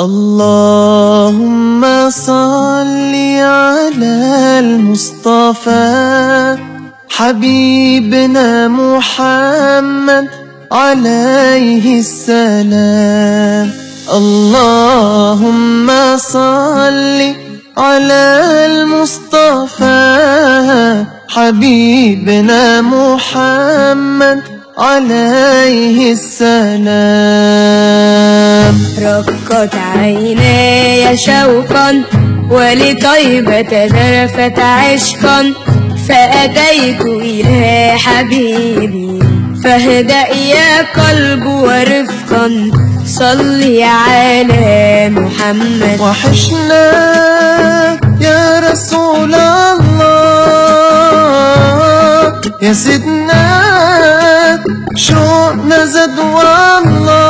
اللهم صل على المصطفى حبيبنا محمد عليه السلام. اللهم صل على المصطفى حبيبنا محمد عليه السلام. رقت عيناي شوقا ولطيبة ذرفت عشقا، فأتيت إلى حبيبي فاهدأ يا قلب ورفقا، صل على محمد. وحشنا يا رسول الله يا سيدنا، شوقنا زاد والله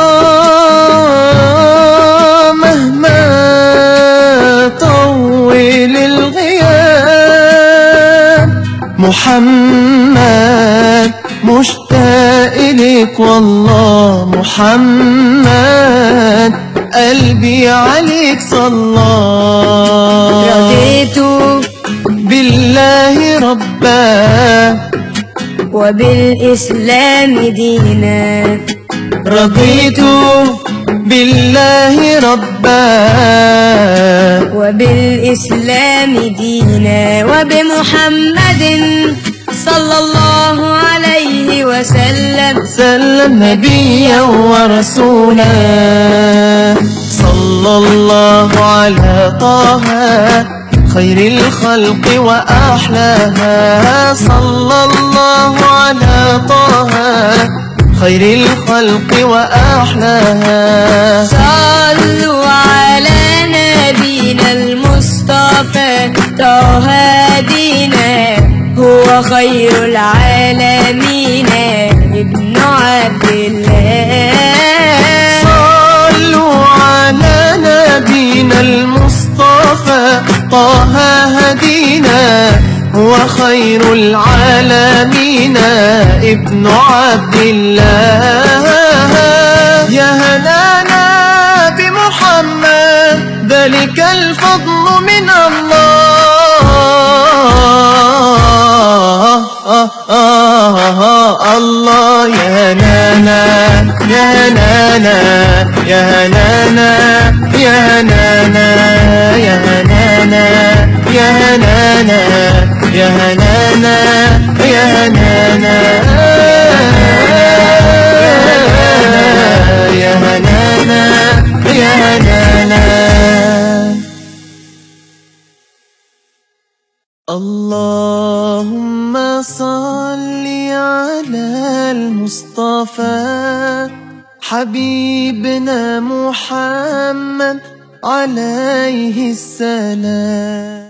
مهما طول الغياب. محمد مشتاق إليك والله، محمد قلبي عليك صلى. رضيت بالله ربا وبالإسلام دينا، رضيت بالله ربا وبالإسلام دينا، وبمحمد صلى الله عليه وسلم نبيا ورسولا. صلى الله على طه خير الخلق وأحلاها، صلى الله على طه خير الخلق وأحلاها. صلوا على نبينا المصطفى طه دينا، هو خير العالمين ابن عبد الله. صلوا على نبينا المصطفى طه هدينا، هو خير العالمين ابن عبد الله. يا هنانا بمحمد ذلك الفضل من الله. الله يا هنانا يا هنانا يا هنانا يا هنانا يا هنانا يا هنانا يا هنانا يا هنانا يا هنانا يا هنانا. اللهم صل على المصطفى حبيبنا محمد عليه السلام.